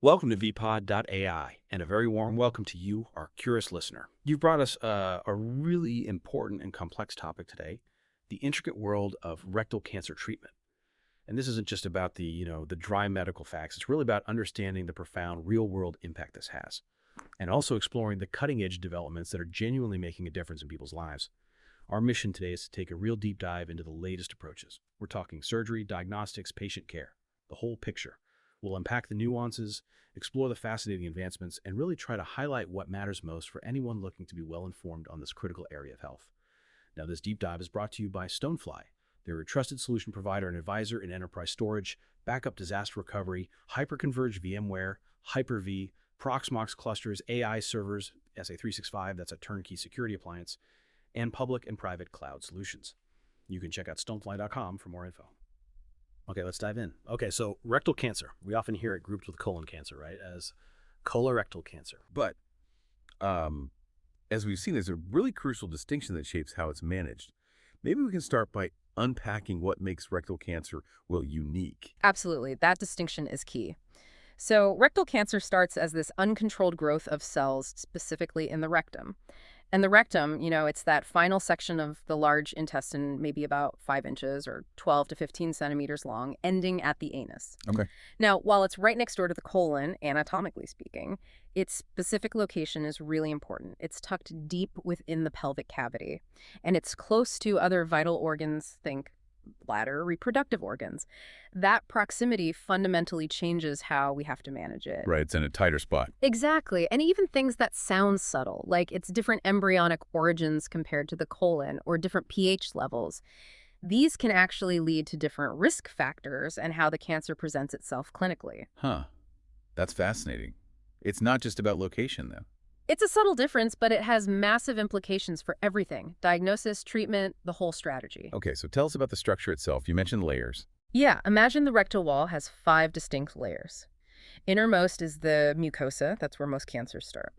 Welcome to vpod.ai, and a very warm welcome to you, our curious listener. You've brought us a really important and complex topic today, the intricate world of rectal cancer treatment. And this isn't just about the dry medical facts. It's really about understanding the profound real-world impact this has, and also exploring the cutting-edge developments that are genuinely making a difference in people's lives. Our mission today is to take a real deep dive into the latest approaches. We're talking surgery, diagnostics, patient care, the whole picture. We'll unpack the nuances, explore the fascinating advancements, and really try to highlight what matters most for anyone looking to be well-informed on this critical area of health. Now, this deep dive is brought to you by Stonefly. They're a trusted solution provider and advisor in enterprise storage, backup disaster recovery, hyperconverged VMware, Hyper-V, Proxmox clusters, AI servers, SA365, that's a turnkey security appliance, and public and private cloud solutions. You can check out stonefly.com for more info. Okay, let's dive in. Okay, so rectal cancer. We often hear it grouped with colon cancer, right, as colorectal cancer. But as we've seen, there's a really crucial distinction that shapes how it's managed. Maybe we can start by unpacking what makes rectal cancer, well, unique. Absolutely. That distinction is key. So rectal cancer starts as this uncontrolled growth of cells specifically in the rectum. And the rectum, it's that final section of the large intestine, maybe about 5 inches or 12 to 15 centimeters long, ending at the anus. Okay. Now, while it's right next door to the colon, anatomically speaking, its specific location is really important. It's tucked deep within the pelvic cavity, and it's close to other vital organs, think bladder, reproductive organs. That proximity fundamentally changes how we have to manage it. Right, it's in a tighter spot. Exactly. And even things that sound subtle, like its different embryonic origins compared to the colon or different pH levels, these can actually lead to different risk factors and how the cancer presents itself clinically. Huh. That's fascinating. It's not just about location, though. It's a subtle difference, but it has massive implications for everything. Diagnosis, treatment, the whole strategy. Okay, so tell us about the structure itself. You mentioned layers. Yeah, imagine the rectal wall has 5 distinct layers. Innermost is the mucosa. That's where most cancers start.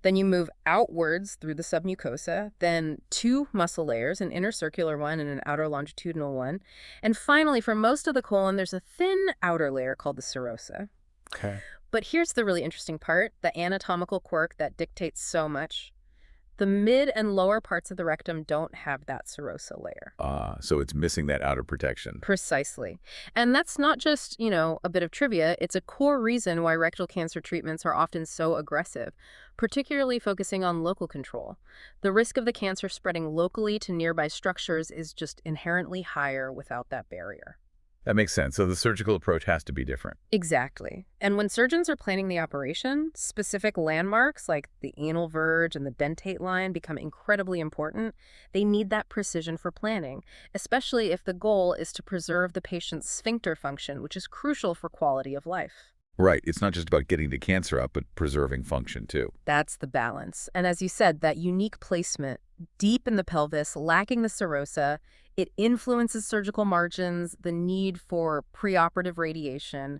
Then you move outwards through the submucosa, then 2 muscle layers, an inner circular one and an outer longitudinal one. And finally, for most of the colon, there's a thin outer layer called the serosa. Okay. But here's the really interesting part, the anatomical quirk that dictates so much. The mid and lower parts of the rectum don't have that serosa layer. So it's missing that outer protection. Precisely. And that's not just, a bit of trivia. It's a core reason why rectal cancer treatments are often so aggressive, particularly focusing on local control. The risk of the cancer spreading locally to nearby structures is just inherently higher without that barrier. That makes sense. So the surgical approach has to be different. Exactly. And when surgeons are planning the operation, specific landmarks like the anal verge and the dentate line become incredibly important. They need that precision for planning, especially if the goal is to preserve the patient's sphincter function, which is crucial for quality of life. Right. It's not just about getting the cancer up, but preserving function, too. That's the balance. And as you said, that unique placement, deep in the pelvis, lacking the serosa, it influences surgical margins, the need for preoperative radiation.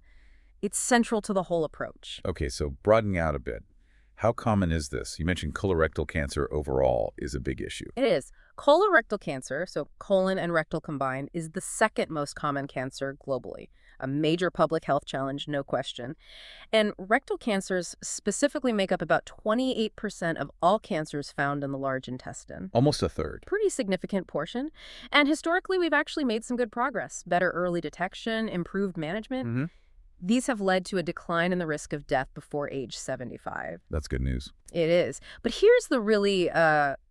It's central to the whole approach. Okay, so broadening out a bit. How common is this? You mentioned colorectal cancer overall is a big issue. It is. Colorectal cancer, so colon and rectal combined, is the second most common cancer globally. A major public health challenge, no question. And rectal cancers specifically make up about 28% of all cancers found in the large intestine. Almost a third. Pretty significant portion. And historically, we've actually made some good progress. Better early detection, improved management. Mm-hmm. These have led to a decline in the risk of death before age 75. That's good news. It is. But here's the really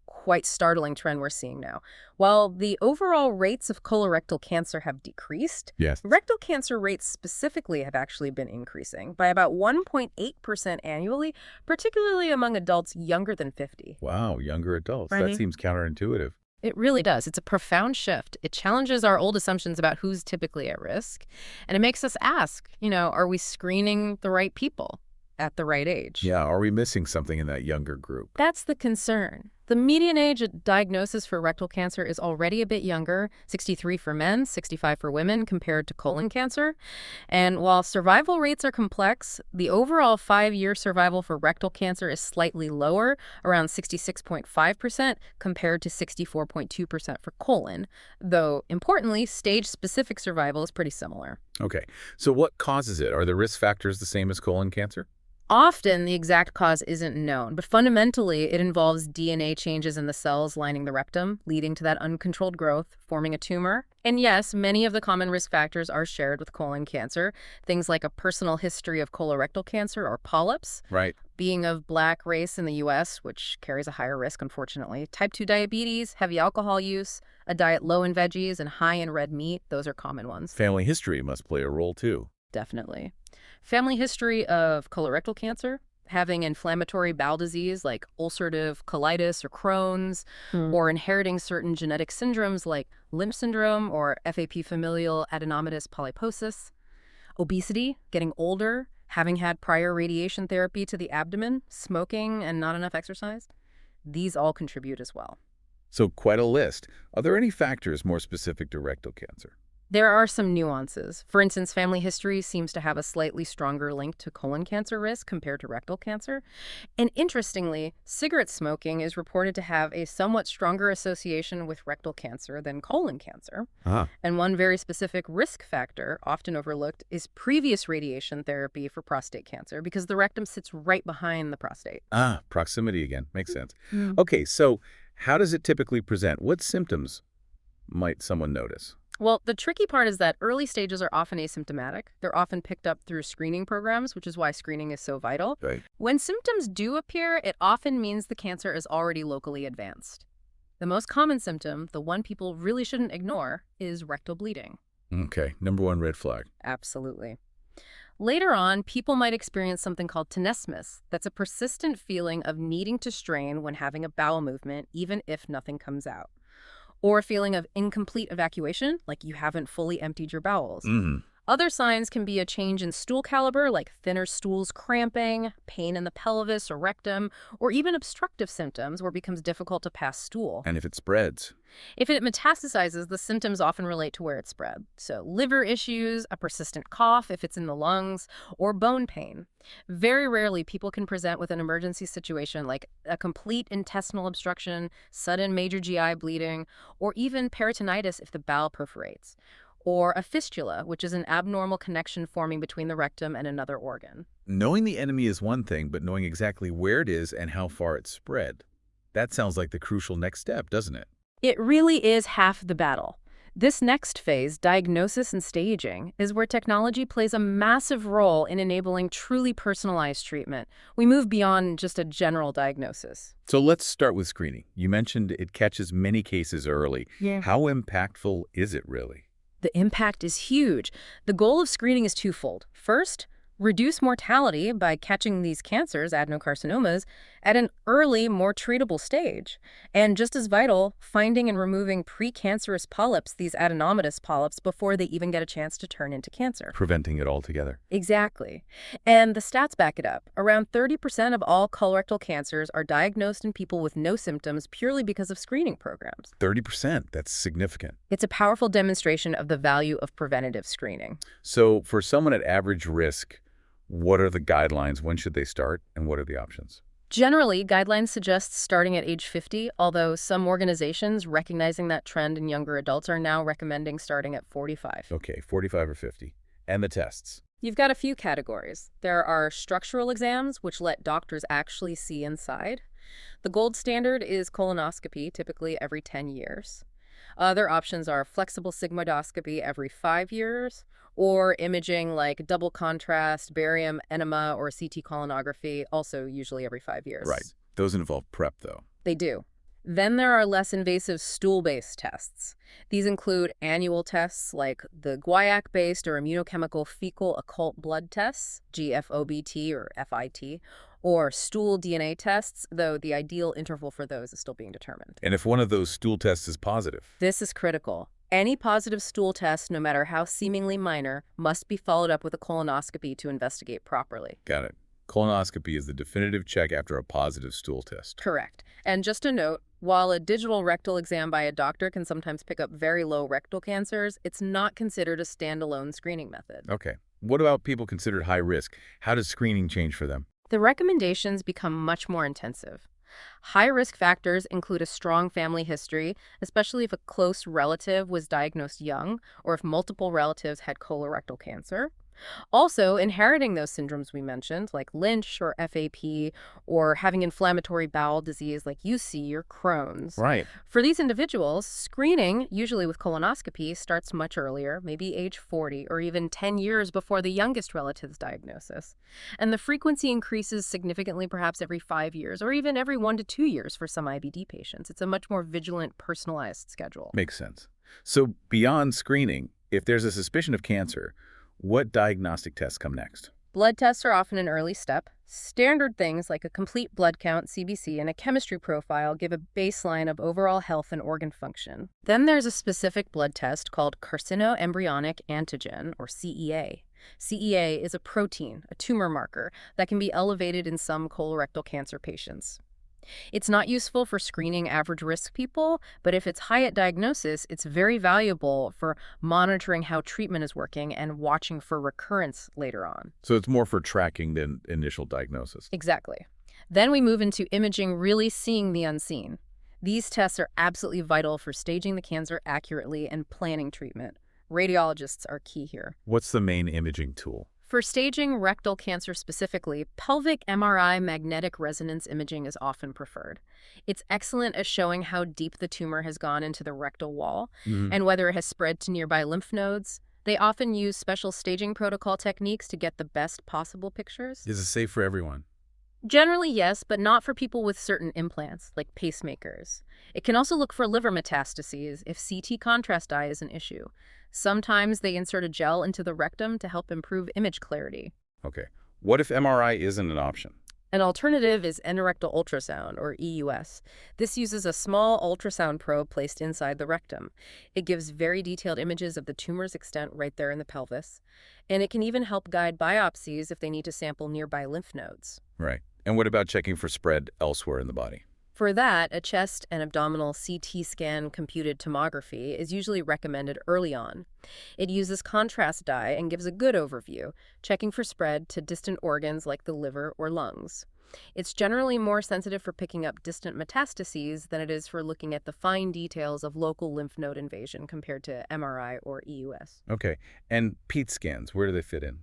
quite startling trend we're seeing now. While the overall rates of colorectal cancer have decreased, Yes. rectal cancer rates specifically have actually been increasing by about 1.8% annually, particularly among adults younger than 50. Wow, younger adults. Right. That seems counterintuitive. It really does. It's a profound shift. It challenges our old assumptions about who's typically at risk. And it makes us ask, are we screening the right people at the right age? Yeah, are we missing something in that younger group? That's the concern. The median age at diagnosis for rectal cancer is already a bit younger, 63 for men, 65 for women, compared to colon cancer. And while survival rates are complex, the overall 5-year survival for rectal cancer is slightly lower, around 66.5% compared to 64.2% for colon, though importantly, stage-specific survival is pretty similar. Okay, so what causes it? Are the risk factors the same as colon cancer? Often, the exact cause isn't known, but fundamentally, it involves DNA changes in the cells lining the rectum, leading to that uncontrolled growth, forming a tumor. And yes, many of the common risk factors are shared with colon cancer, things like a personal history of colorectal cancer or polyps, Right. being of Black race in the U.S., which carries a higher risk, unfortunately, type 2 diabetes, heavy alcohol use, a diet low in veggies and high in red meat. Those are common ones. Family history must play a role too. Definitely. Family history of colorectal cancer, having inflammatory bowel disease like ulcerative colitis or Crohn's, or inheriting certain genetic syndromes like Limb syndrome or FAP familial adenomatous polyposis, obesity, getting older, having had prior radiation therapy to the abdomen, smoking, and not enough exercise. These all contribute as well. So quite a list. Are there any factors more specific to rectal cancer? There are some nuances. For instance, family history seems to have a slightly stronger link to colon cancer risk compared to rectal cancer. And interestingly, cigarette smoking is reported to have a somewhat stronger association with rectal cancer than colon cancer. Ah. And one very specific risk factor, often overlooked, is previous radiation therapy for prostate cancer because the rectum sits right behind the prostate. Ah, proximity again. Makes sense. Mm. Okay, so how does it typically present? What symptoms might someone notice? Well, the tricky part is that early stages are often asymptomatic. They're often picked up through screening programs, which is why screening is so vital. Right. When symptoms do appear, it often means the cancer is already locally advanced. The most common symptom, the one people really shouldn't ignore, is rectal bleeding. Okay, number one red flag. Absolutely. Later on, people might experience something called tenesmus. That's a persistent feeling of needing to strain when having a bowel movement, even if nothing comes out. Or a feeling of incomplete evacuation, like you haven't fully emptied your bowels. Other signs can be a change in stool caliber, like thinner stools cramping, pain in the pelvis or rectum, or even obstructive symptoms where it becomes difficult to pass stool. And if it spreads? If it metastasizes, the symptoms often relate to where it spread. So liver issues, a persistent cough if it's in the lungs, or bone pain. Very rarely, people can present with an emergency situation like a complete intestinal obstruction, sudden major GI bleeding, or even peritonitis if the bowel perforates. Or a fistula, which is an abnormal connection forming between the rectum and another organ. Knowing the enemy is one thing, but knowing exactly where it is and how far it's spread. That sounds like the crucial next step, doesn't it? It really is half the battle. This next phase, diagnosis and staging, is where technology plays a massive role in enabling truly personalized treatment. We move beyond just a general diagnosis. So let's start with screening. You mentioned it catches many cases early. Yeah. How impactful is it really? The impact is huge. The goal of screening is twofold. First, reduce mortality by catching these cancers, adenocarcinomas, at an early, more treatable stage. And just as vital, finding and removing precancerous polyps, these adenomatous polyps, before they even get a chance to turn into cancer. Preventing it altogether. Exactly. And the stats back it up. Around 30% of all colorectal cancers are diagnosed in people with no symptoms purely because of screening programs. 30%, that's significant. It's a powerful demonstration of the value of preventative screening. So for someone at average risk, what are the guidelines? When should they start? And what are the options? Generally, guidelines suggest starting at age 50, although some organizations, recognizing that trend in younger adults, are now recommending starting at 45. Okay, 45 or 50. And the tests? You've got a few categories. There are structural exams, which let doctors actually see inside. The gold standard is colonoscopy, typically every 10 years. Other options are flexible sigmoidoscopy every 5 years, or imaging like double contrast, barium enema, or CT colonography, also usually every 5 years. Right. Those involve prep, though. They do. Then there are less invasive stool-based tests. These include annual tests like the guaiac-based or immunochemical fecal occult blood tests, GFOBT or FIT, or stool DNA tests, though the ideal interval for those is still being determined. And if one of those stool tests is positive? This is critical. Any positive stool test, no matter how seemingly minor, must be followed up with a colonoscopy to investigate properly. Got it. Colonoscopy is the definitive check after a positive stool test. Correct. And just a note, while a digital rectal exam by a doctor can sometimes pick up very low rectal cancers, it's not considered a standalone screening method. Okay. What about people considered high risk? How does screening change for them? The recommendations become much more intensive. High risk factors include a strong family history, especially if a close relative was diagnosed young or if multiple relatives had colorectal cancer. Also, inheriting those syndromes we mentioned, like Lynch or FAP, or having inflammatory bowel disease like UC or Crohn's. Right. For these individuals, screening, usually with colonoscopy, starts much earlier, maybe age 40 or even 10 years before the youngest relative's diagnosis. And the frequency increases significantly perhaps every 5 years or even every 1 to 2 years for some IBD patients. It's a much more vigilant, personalized schedule. Makes sense. So beyond screening, if there's a suspicion of cancer, what diagnostic tests come next? Blood tests are often an early step. Standard things like a complete blood count, CBC, and a chemistry profile give a baseline of overall health and organ function. Then there's a specific blood test called carcinoembryonic antigen, or CEA. CEA is a protein, a tumor marker, that can be elevated in some colorectal cancer patients. It's not useful for screening average-risk people, but if it's high at diagnosis, it's very valuable for monitoring how treatment is working and watching for recurrence later on. So it's more for tracking than initial diagnosis. Exactly. Then we move into imaging, really seeing the unseen. These tests are absolutely vital for staging the cancer accurately and planning treatment. Radiologists are key here. What's the main imaging tool? For staging rectal cancer specifically, pelvic MRI magnetic resonance imaging is often preferred. It's excellent at showing how deep the tumor has gone into the rectal wall and whether it has spread to nearby lymph nodes. They often use special staging protocol techniques to get the best possible pictures. Is it safe for everyone? Generally, yes, but not for people with certain implants, like pacemakers. It can also look for liver metastases if CT contrast dye is an issue. Sometimes they insert a gel into the rectum to help improve image clarity. Okay. What if MRI isn't an option? An alternative is endorectal ultrasound, or EUS. This uses a small ultrasound probe placed inside the rectum. It gives very detailed images of the tumor's extent right there in the pelvis. And it can even help guide biopsies if they need to sample nearby lymph nodes. Right. And what about checking for spread elsewhere in the body? For that, a chest and abdominal CT scan computed tomography is usually recommended early on. It uses contrast dye and gives a good overview, checking for spread to distant organs like the liver or lungs. It's generally more sensitive for picking up distant metastases than it is for looking at the fine details of local lymph node invasion compared to MRI or EUS. Okay. And PET scans, where do they fit in?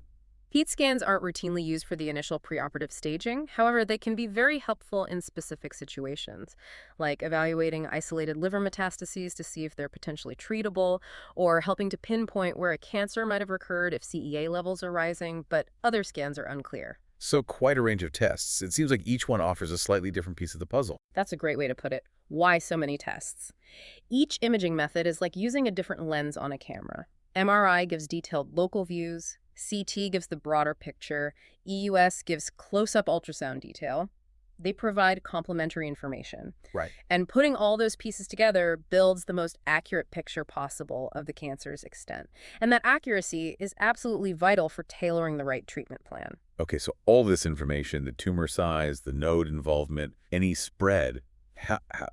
PET scans aren't routinely used for the initial preoperative staging. However, they can be very helpful in specific situations, like evaluating isolated liver metastases to see if they're potentially treatable, or helping to pinpoint where a cancer might have occurred if CEA levels are rising, but other scans are unclear. So quite a range of tests. It seems like each one offers a slightly different piece of the puzzle. That's a great way to put it. Why so many tests? Each imaging method is like using a different lens on a camera. MRI gives detailed local views, CT gives the broader picture, EUS gives close-up ultrasound detail. They provide complementary information. Right. And putting all those pieces together builds the most accurate picture possible of the cancer's extent. And that accuracy is absolutely vital for tailoring the right treatment plan. Okay, so all this information, the tumor size, the node involvement, any spread,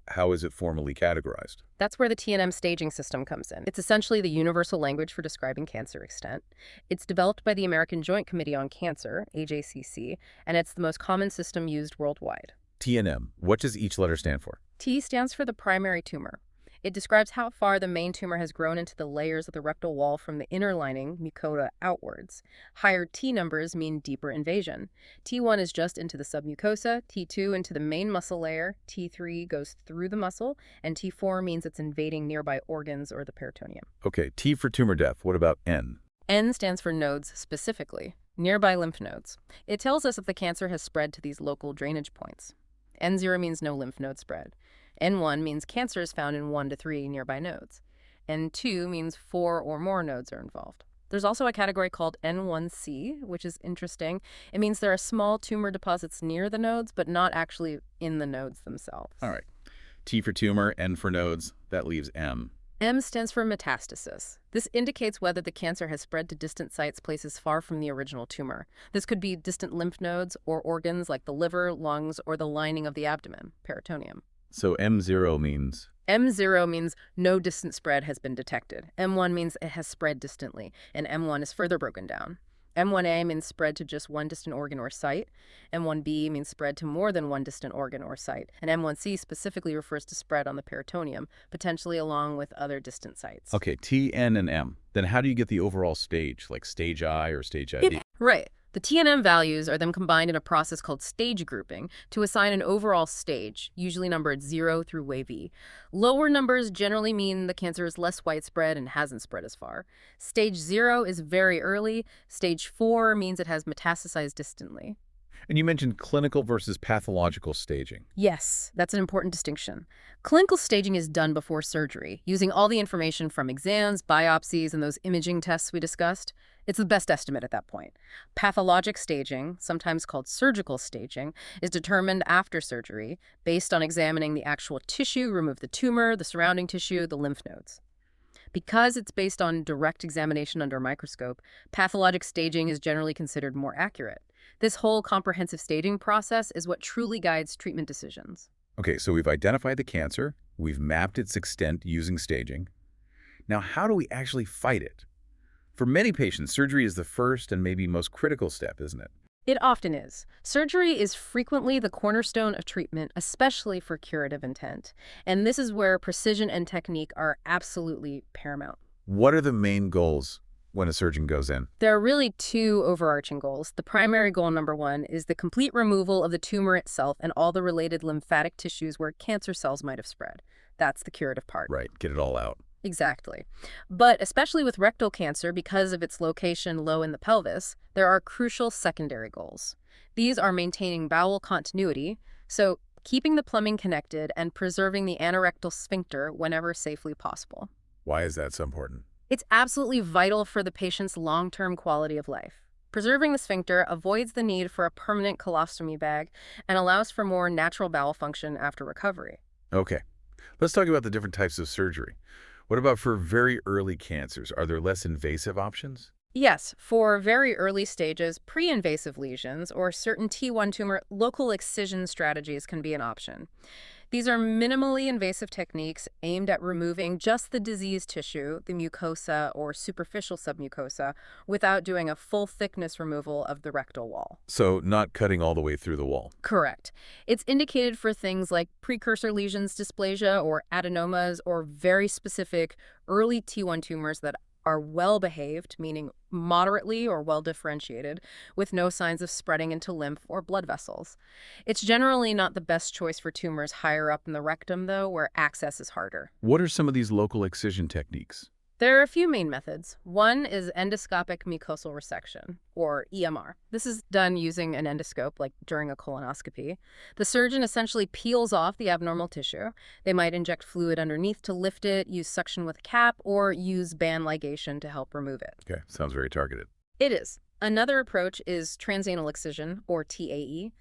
how is it formally categorized? That's where the TNM staging system comes in. It's essentially the universal language for describing cancer extent. It's developed by the American Joint Committee on Cancer, AJCC, and it's the most common system used worldwide. TNM, what does each letter stand for? T stands for the primary tumor. It describes how far the main tumor has grown into the layers of the rectal wall from the inner lining, mucosa, outwards. Higher T numbers mean deeper invasion. T1 is just into the submucosa, T2 into the main muscle layer, T3 goes through the muscle, and T4 means it's invading nearby organs or the peritoneum. Okay, T for tumor depth. What about N? N stands for nodes specifically, nearby lymph nodes. It tells us if the cancer has spread to these local drainage points. N0 means no lymph node spread. N1 means cancer is found in 1 to 3 nearby nodes. N2 means 4 or more nodes are involved. There's also a category called N1C, which is interesting. It means there are small tumor deposits near the nodes, but not actually in the nodes themselves. All right. T for tumor, N for nodes. That leaves M. M stands for metastasis. This indicates whether the cancer has spread to distant sites, places far from the original tumor. This could be distant lymph nodes or organs like the liver, lungs, or the lining of the abdomen, peritoneum. So M0 means? M0 means no distant spread has been detected. M1 means it has spread distantly, and M1 is further broken down. M1A means spread to just one distant organ or site. M1B means spread to more than one distant organ or site. And M1C specifically refers to spread on the peritoneum, potentially along with other distant sites. Okay, T, N, and M. Then how do you get the overall stage, like stage I or stage ID? Right. The TNM values are then combined in a process called stage grouping to assign an overall stage, usually numbered 0 through wave E. Lower numbers generally mean the cancer is less widespread and hasn't spread as far. Stage 0 is very early. Stage 4 means it has metastasized distantly. And you mentioned clinical versus pathological staging. Yes, that's an important distinction. Clinical staging is done before surgery, using all the information from exams, biopsies, and those imaging tests we discussed. It's the best estimate at that point. Pathologic staging, sometimes called surgical staging, is determined after surgery based on examining the actual tissue, remove the tumor, the surrounding tissue, the lymph nodes. Because it's based on direct examination under a microscope, pathologic staging is generally considered more accurate. This whole comprehensive staging process is what truly guides treatment decisions. Okay, so we've identified the cancer, we've mapped its extent using staging. Now, how do we actually fight it? For many patients, surgery is the first and maybe most critical step, isn't it? It often is. Surgery is frequently the cornerstone of treatment, especially for curative intent. And this is where precision and technique are absolutely paramount. What are the main goals when a surgeon goes in? There are really two overarching goals. The primary goal, number one, is the complete removal of the tumor itself and all the related lymphatic tissues where cancer cells might have spread. That's the curative part. Right, get it all out. Exactly. But especially with rectal cancer, because of its location low in the pelvis, there are crucial secondary goals. These are maintaining bowel continuity, so keeping the plumbing connected and preserving the anorectal sphincter whenever safely possible. Why is that so important? It's absolutely vital for the patient's long-term quality of life. Preserving the sphincter avoids the need for a permanent colostomy bag and allows for more natural bowel function after recovery. Okay, let's talk about the different types of surgery. What about for very early cancers? Are there less invasive options? Yes, for very early stages, pre-invasive lesions or certain T1 tumor, local excision strategies can be an option. These are minimally invasive techniques aimed at removing just the diseased tissue, the mucosa or superficial submucosa, without doing a full thickness removal of the rectal wall. So not cutting all the way through the wall. Correct. It's indicated for things like precursor lesions dysplasia or adenomas or very specific early T1 tumors that are well-behaved, meaning moderately or well-differentiated, with no signs of spreading into lymph or blood vessels. It's generally not the best choice for tumors higher up in the rectum, though, where access is harder. What are some of these local excision techniques? There are a few main methods. One is endoscopic mucosal resection, or EMR. This is done using an endoscope, like during a colonoscopy. The surgeon essentially peels off the abnormal tissue. They might inject fluid underneath to lift it, use suction with a cap, or use band ligation to help remove it. Okay, sounds very targeted. It is. Another approach is transanal excision, or TAE.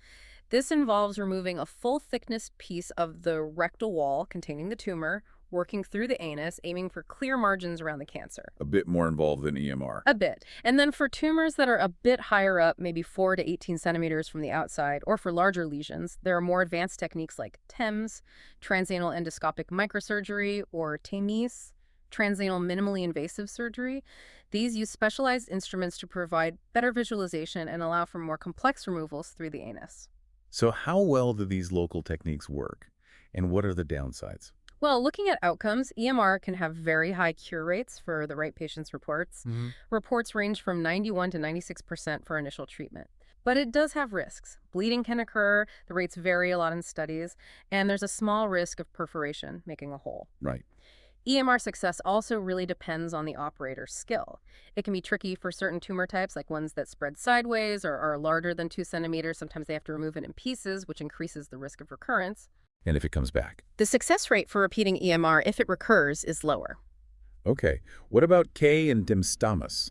This involves removing a full thickness piece of the rectal wall containing the tumor, working through the anus, aiming for clear margins around the cancer. A bit more involved than EMR. A bit. And then for tumors that are a bit higher up, maybe 4 to 18 centimeters from the outside, or for larger lesions, there are more advanced techniques like TEMS, transanal endoscopic microsurgery, or TAMIS, transanal minimally invasive surgery. These use specialized instruments to provide better visualization and allow for more complex removals through the anus. So how well do these local techniques work? And what are the downsides? Well, looking at outcomes, EMR can have very high cure rates for the right patient's reports. Reports range from 91 to 96% for initial treatment. But it does have risks. Bleeding can occur, the rates vary a lot in studies, and there's a small risk of perforation, making a hole. Right. EMR success also really depends on the operator's skill. It can be tricky for certain tumor types, like ones that spread sideways or are larger than 2 centimeters. Sometimes they have to remove it in pieces, which increases the risk of recurrence. And if it comes back? The success rate for repeating EMR, if it recurs, is lower. Okay. What about K and demystifies?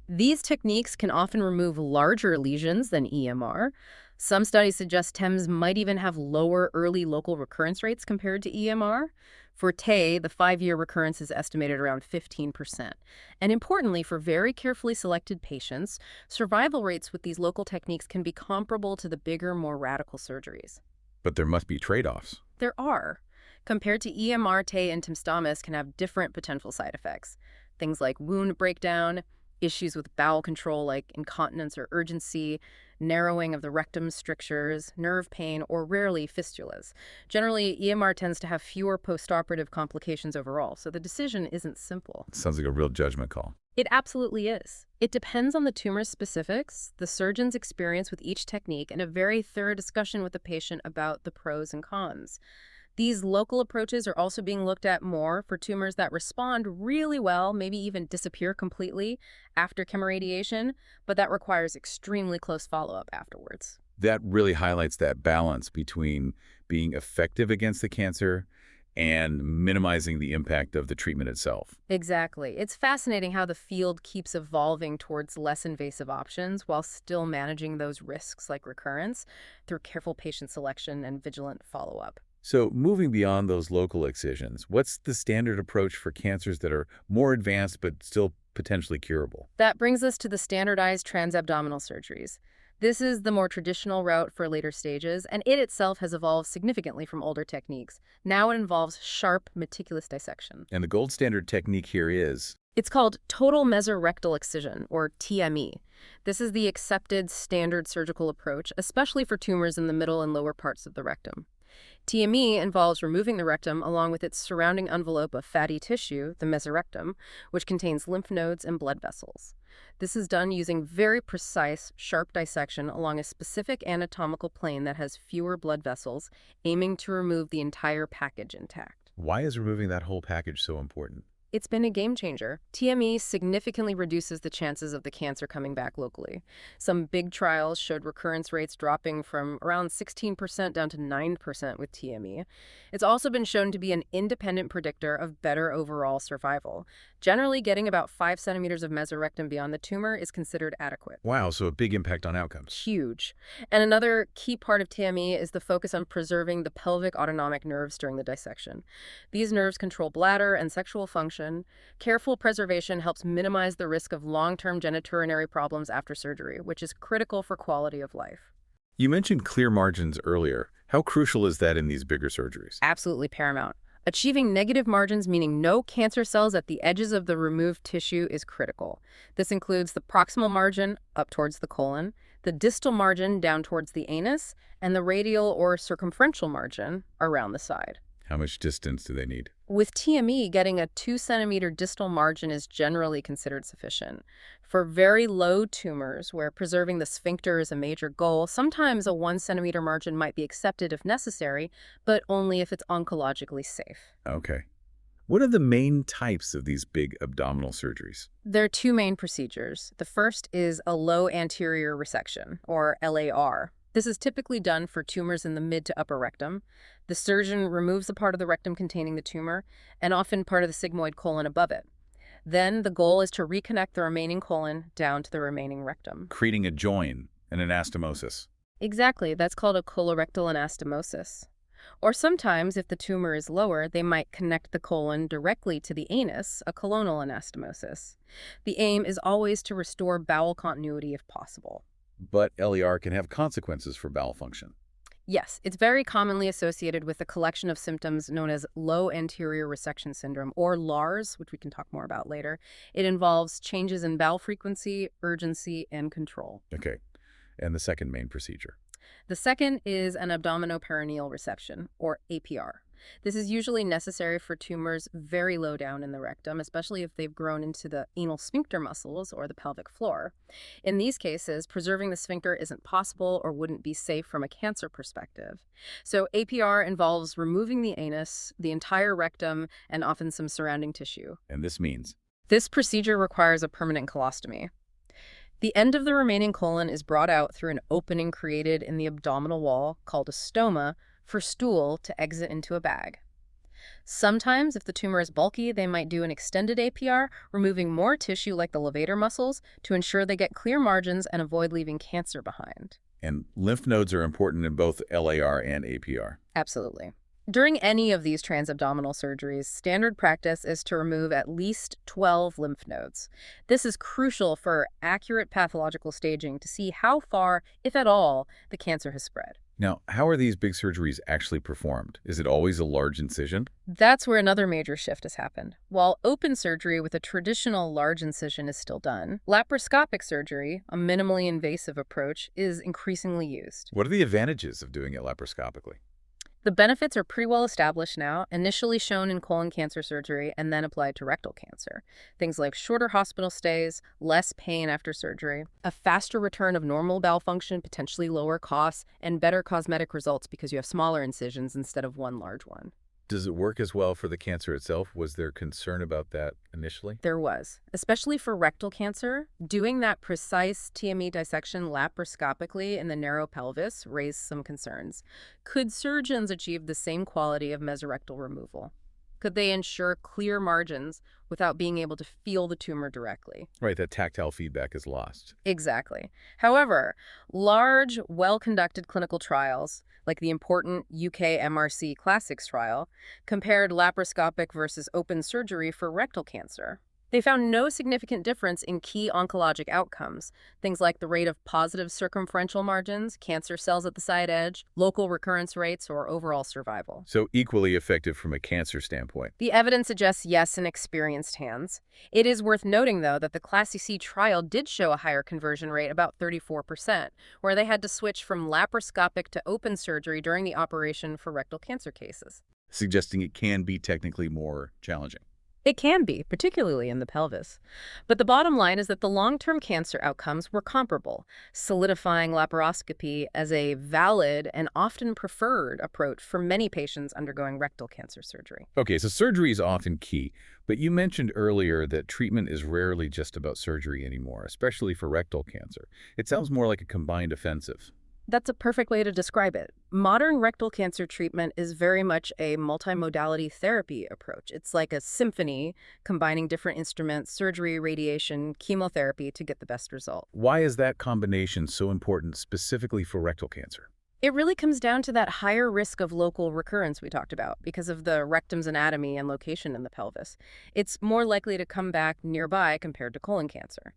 These techniques can often remove larger lesions than EMR. Some studies suggest TEMS might even have lower early local recurrence rates compared to EMR. For TAE, the 5-year recurrence is estimated around 15%. And importantly, for very carefully selected patients, survival rates with these local techniques can be comparable to the bigger, more radical surgeries. But there must be trade-offs. There are. Compared to EMR, TAE and timsTOMAS can have different potential side effects. Things like wound breakdown, issues with bowel control like incontinence or urgency, narrowing of the rectum strictures, nerve pain, or rarely fistulas. Generally, EMR tends to have fewer postoperative complications overall, so the decision isn't simple. Sounds like a real judgment call. It absolutely is. It depends on the tumor's specifics, the surgeon's experience with each technique, and a very thorough discussion with the patient about the pros and cons. These local approaches are also being looked at more for tumors that respond really well, maybe even disappear completely after chemoradiation, but that requires extremely close follow-up afterwards. That really highlights that balance between being effective against the cancer and minimizing the impact of the treatment itself. Exactly. It's fascinating how the field keeps evolving towards less invasive options while still managing those risks like recurrence through careful patient selection and vigilant follow-up. So moving beyond those local excisions, what's the standard approach for cancers that are more advanced but still potentially curable? That brings us to the standardized transabdominal surgeries. This is the more traditional route for later stages, and it itself has evolved significantly from older techniques. Now it involves sharp, meticulous dissection. And the gold standard technique here is? It's called total mesorectal excision, or TME. This is the accepted standard surgical approach, especially for tumors in the middle and lower parts of the rectum. TME involves removing the rectum along with its surrounding envelope of fatty tissue, the mesorectum, which contains lymph nodes and blood vessels. This is done using very precise, sharp dissection along a specific anatomical plane that has fewer blood vessels, aiming to remove the entire package intact. Why is removing that whole package so important? It's been a game changer. TME significantly reduces the chances of the cancer coming back locally. Some big trials showed recurrence rates dropping from around 16% down to 9% with TME. It's also been shown to be an independent predictor of better overall survival. Generally, getting about 5 centimeters of mesorectum beyond the tumor is considered adequate. Wow, so a big impact on outcomes. Huge. And another key part of TME is the focus on preserving the pelvic autonomic nerves during the dissection. These nerves control bladder and sexual function. Careful preservation helps minimize the risk of long-term genitourinary problems after surgery, which is critical for quality of life. You mentioned clear margins earlier. How crucial is that in these bigger surgeries? Absolutely paramount. Achieving negative margins, meaning no cancer cells at the edges of the removed tissue, is critical. This includes the proximal margin up towards the colon, the distal margin down towards the anus, and the radial or circumferential margin around the side. How much distance do they need? With TME, getting a 2-centimeter distal margin is generally considered sufficient. For very low tumors, where preserving the sphincter is a major goal, sometimes a 1-centimeter margin might be accepted if necessary, but only if it's oncologically safe. Okay. What are the main types of these big abdominal surgeries? There are 2 main procedures. The first is a low anterior resection, or LAR. This is typically done for tumors in the mid to upper rectum. The surgeon removes the part of the rectum containing the tumor, and often part of the sigmoid colon above it. Then the goal is to reconnect the remaining colon down to the remaining rectum. Creating a join, an anastomosis. Exactly, that's called a colorectal anastomosis. Or sometimes, if the tumor is lower, they might connect the colon directly to the anus, a colonal anastomosis. The aim is always to restore bowel continuity if possible. But LER can have consequences for bowel function. Yes, it's very commonly associated with a collection of symptoms known as low anterior resection syndrome, or LARS, which we can talk more about later. It involves changes in bowel frequency, urgency, and control. Okay. And the second main procedure? The second is an abdominoperineal resection, or APR. This is usually necessary for tumors very low down in the rectum, especially if they've grown into the anal sphincter muscles or the pelvic floor. In these cases, preserving the sphincter isn't possible or wouldn't be safe from a cancer perspective. So APR involves removing the anus, the entire rectum, and often some surrounding tissue. And this means? This procedure requires a permanent colostomy. The end of the remaining colon is brought out through an opening created in the abdominal wall called a stoma for stool to exit into a bag. Sometimes, if the tumor is bulky, they might do an extended APR, removing more tissue like the levator muscles to ensure they get clear margins and avoid leaving cancer behind. And lymph nodes are important in both LAR and APR. Absolutely. During any of these transabdominal surgeries, standard practice is to remove at least 12 lymph nodes. This is crucial for accurate pathological staging to see how far, if at all, the cancer has spread. Now, how are these big surgeries actually performed? Is it always a large incision? That's where another major shift has happened. While open surgery with a traditional large incision is still done, laparoscopic surgery, a minimally invasive approach, is increasingly used. What are the advantages of doing it laparoscopically? The benefits are pretty well established now, initially shown in colon cancer surgery and then applied to rectal cancer. Things like shorter hospital stays, less pain after surgery, a faster return of normal bowel function, potentially lower costs, and better cosmetic results because you have smaller incisions instead of one large one. Does it work as well for the cancer itself? Was there concern about that initially? There was. Especially for rectal cancer, doing that precise TME dissection laparoscopically in the narrow pelvis raised some concerns. Could surgeons achieve the same quality of mesorectal removal? Could they ensure clear margins without being able to feel the tumor directly? Right, that tactile feedback is lost. Exactly. However, large, well-conducted clinical trials, like the important UK MRC Classics trial, compared laparoscopic versus open surgery for rectal cancer. They found no significant difference in key oncologic outcomes, things like the rate of positive circumferential margins, cancer cells at the side edge, local recurrence rates, or overall survival. So equally effective from a cancer standpoint. The evidence suggests yes in experienced hands. It is worth noting, though, that the Classic C trial did show a higher conversion rate, about 34%, where they had to switch from laparoscopic to open surgery during the operation for rectal cancer cases. Suggesting it can be technically more challenging. It can be, particularly in the pelvis. But the bottom line is that the long-term cancer outcomes were comparable, solidifying laparoscopy as a valid and often preferred approach for many patients undergoing rectal cancer surgery. Okay, so surgery is often key, but you mentioned earlier that treatment is rarely just about surgery anymore, especially for rectal cancer. It sounds more like a combined offensive. That's a perfect way to describe it. Modern rectal cancer treatment is very much a multimodality therapy approach. It's like a symphony, combining different instruments, surgery, radiation, chemotherapy to get the best result. Why is that combination so important specifically for rectal cancer? It really comes down to that higher risk of local recurrence we talked about because of the rectum's anatomy and location in the pelvis. It's more likely to come back nearby compared to colon cancer.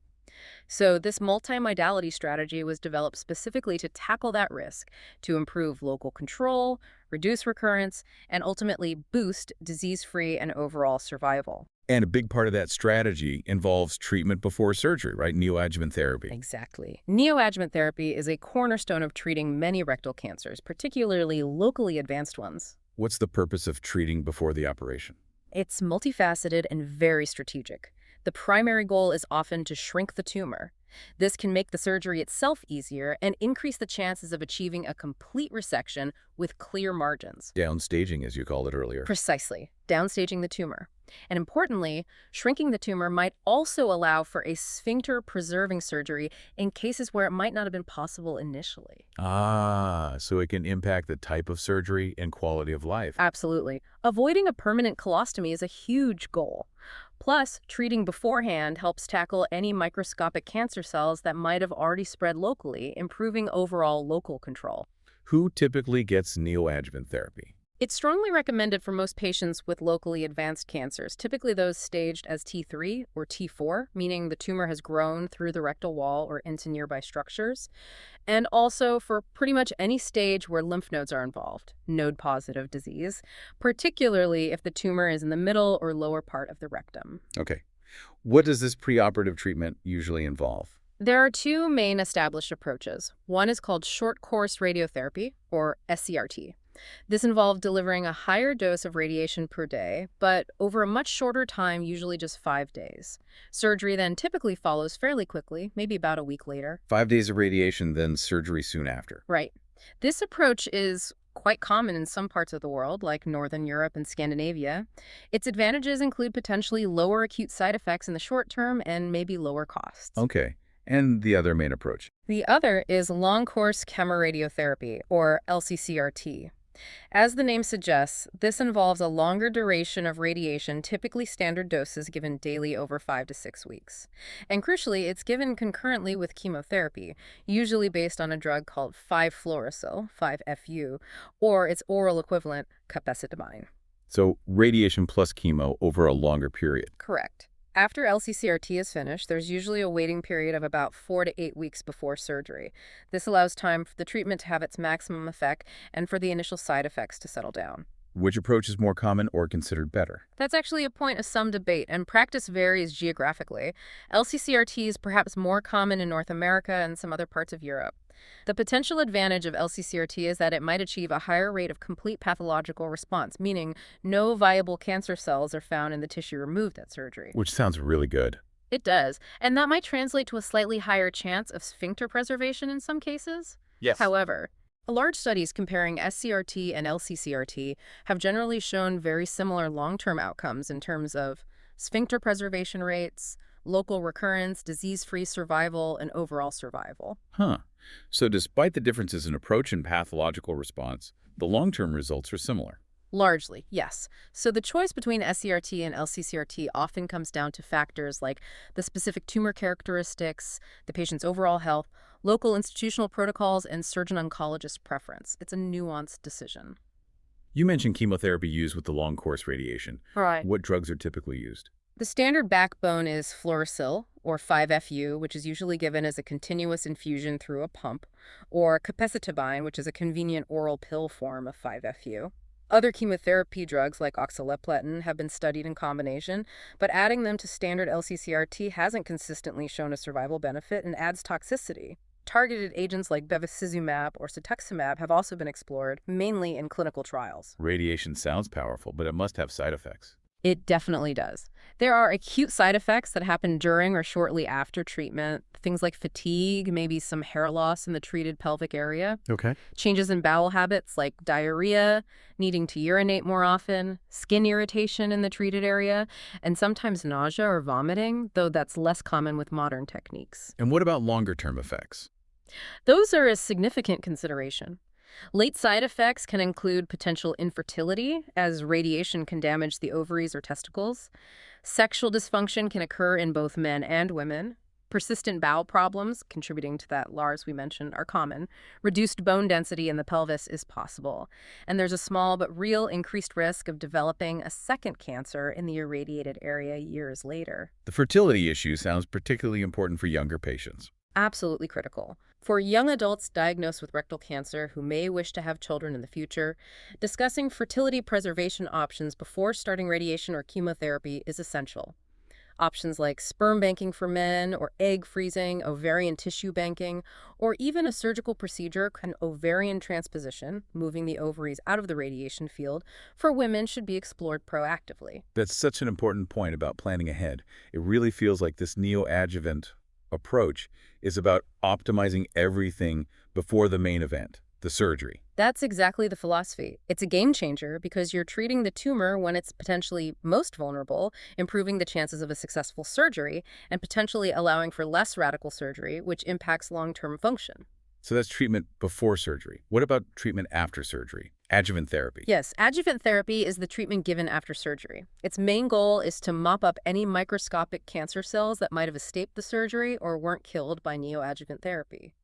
So this multimodality strategy was developed specifically to tackle that risk, to improve local control, reduce recurrence, and ultimately boost disease-free and overall survival. And a big part of that strategy involves treatment before surgery, right? Neoadjuvant therapy. Exactly. Neoadjuvant therapy is a cornerstone of treating many rectal cancers, particularly locally advanced ones. What's the purpose of treating before the operation? It's multifaceted and very strategic. The primary goal is often to shrink the tumor. This can make the surgery itself easier and increase the chances of achieving a complete resection with clear margins. Downstaging, as you called it earlier. Precisely, downstaging the tumor. And importantly, shrinking the tumor might also allow for a sphincter-preserving surgery in cases where it might not have been possible initially. Ah, so it can impact the type of surgery and quality of life. Absolutely. Avoiding a permanent colostomy is a huge goal. Plus, treating beforehand helps tackle any microscopic cancer cells that might have already spread locally, improving overall local control. Who typically gets neoadjuvant therapy? It's strongly recommended for most patients with locally advanced cancers, typically those staged as T3 or T4, meaning the tumor has grown through the rectal wall or into nearby structures, and also for pretty much any stage where lymph nodes are involved, node-positive disease, particularly if the tumor is in the middle or lower part of the rectum. Okay. What does this preoperative treatment usually involve? There are two main established approaches. One is called short-course radiotherapy, or SCRT. This involved delivering a higher dose of radiation per day, but over a much shorter time, usually just 5 days. Surgery then typically follows fairly quickly, maybe about a week later. 5 days of radiation, then surgery soon after. Right. This approach is quite common in some parts of the world, like Northern Europe and Scandinavia. Its advantages include potentially lower acute side effects in the short term and maybe lower costs. Okay. And the other main approach? The other is long-course chemoradiotherapy, or LCCRT. As the name suggests, this involves a longer duration of radiation, typically standard doses given daily over 5 to 6 weeks. And crucially, it's given concurrently with chemotherapy, usually based on a drug called 5-fluorouracil, 5-FU, or its oral equivalent, capecitabine. So radiation plus chemo over a longer period. Correct. After LCCRT is finished, there's usually a waiting period of about 4 to 8 weeks before surgery. This allows time for the treatment to have its maximum effect and for the initial side effects to settle down. Which approach is more common or considered better? That's actually a point of some debate, and practice varies geographically. LCCRT is perhaps more common in North America and some other parts of Europe. The potential advantage of LCCRT is that it might achieve a higher rate of complete pathological response, meaning no viable cancer cells are found in the tissue removed at surgery. Which sounds really good. It does, and that might translate to a slightly higher chance of sphincter preservation in some cases. Yes. However, large studies comparing SCRT and LCCRT have generally shown very similar long-term outcomes in terms of sphincter preservation rates, local recurrence, disease-free survival, and overall survival. Huh. So despite the differences in approach and pathological response, the long-term results are similar. Largely, yes. So the choice between SCRT and LCCRT often comes down to factors like the specific tumor characteristics, the patient's overall health, local institutional protocols, and surgeon-oncologist preference. It's a nuanced decision. You mentioned chemotherapy used with the long-course radiation. Right. What drugs are typically used? The standard backbone is fluorouracil, or 5-FU, which is usually given as a continuous infusion through a pump, or capecitabine, which is a convenient oral pill form of 5-FU. Other chemotherapy drugs like oxaliplatin have been studied in combination, but adding them to standard LCCRT hasn't consistently shown a survival benefit and adds toxicity. Targeted agents like bevacizumab or cetuximab have also been explored, mainly in clinical trials. Radiation sounds powerful, but it must have side effects. It definitely does. There are acute side effects that happen during or shortly after treatment, things like fatigue, maybe some hair loss in the treated pelvic area, Okay. changes in bowel habits like diarrhea, needing to urinate more often, skin irritation in the treated area, and sometimes nausea or vomiting, though that's less common with modern techniques. And what about longer-term effects? Those are a significant consideration. Late side effects can include potential infertility, as radiation can damage the ovaries or testicles. Sexual dysfunction can occur in both men and women. Persistent bowel problems, contributing to that LARS we mentioned, are common. Reduced bone density in the pelvis is possible. And there's a small but real increased risk of developing a second cancer in the irradiated area years later. The fertility issue sounds particularly important for younger patients. Absolutely critical. For young adults diagnosed with rectal cancer who may wish to have children in the future, discussing fertility preservation options before starting radiation or chemotherapy is essential. Options like sperm banking for men, or egg freezing, ovarian tissue banking, or even a surgical procedure, an ovarian transposition, moving the ovaries out of the radiation field, for women should be explored proactively. That's such an important point about planning ahead. It really feels like this neoadjuvant approach is about optimizing everything before the main event, the surgery. That's exactly the philosophy. It's a game changer because you're treating the tumor when it's potentially most vulnerable, improving the chances of a successful surgery, and potentially allowing for less radical surgery, which impacts long-term function. So that's treatment before surgery. What about treatment after surgery? Adjuvant therapy. Yes, adjuvant therapy is the treatment given after surgery. Its main goal is to mop up any microscopic cancer cells that might have escaped the surgery or weren't killed by neoadjuvant therapy.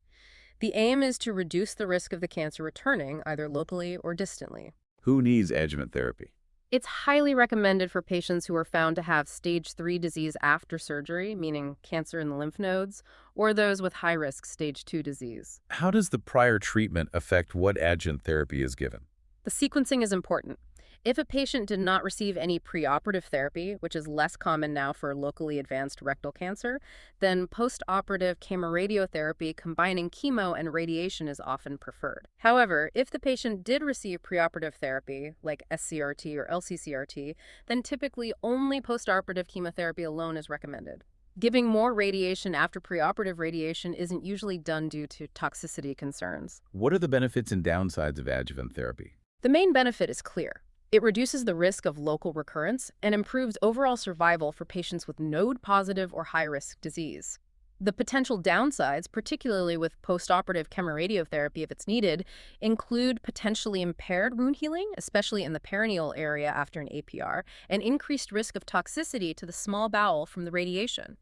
The aim is to reduce the risk of the cancer returning, either locally or distantly. Who needs adjuvant therapy? It's highly recommended for patients who are found to have stage 3 disease after surgery, meaning cancer in the lymph nodes, or those with high-risk stage 2 disease. How does the prior treatment affect what adjuvant therapy is given? The sequencing is important. If a patient did not receive any preoperative therapy, which is less common now for locally advanced rectal cancer, then postoperative chemoradiotherapy combining chemo and radiation is often preferred. However, if the patient did receive preoperative therapy, like SCRT or LCCRT, then typically only postoperative chemotherapy alone is recommended. Giving more radiation after preoperative radiation isn't usually done due to toxicity concerns. What are the benefits and downsides of adjuvant therapy? The main benefit is clear. It reduces the risk of local recurrence and improves overall survival for patients with node-positive or high-risk disease. The potential downsides, particularly with postoperative chemoradiotherapy if it's needed, include potentially impaired wound healing, especially in the perineal area after an APR, and increased risk of toxicity to the small bowel from the radiation.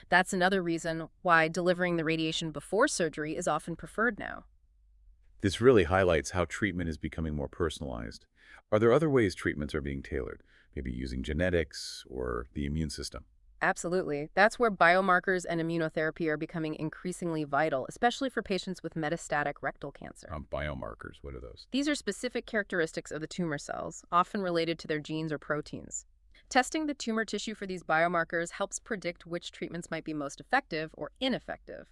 That's another reason why delivering the radiation before surgery is often preferred now. This really highlights how treatment is becoming more personalized. Are there other ways treatments are being tailored, maybe using genetics or the immune system? Absolutely. That's where biomarkers and immunotherapy are becoming increasingly vital, especially for patients with metastatic rectal cancer. Biomarkers, what are those? These are specific characteristics of the tumor cells, often related to their genes or proteins. Testing the tumor tissue for these biomarkers helps predict which treatments might be most effective or ineffective.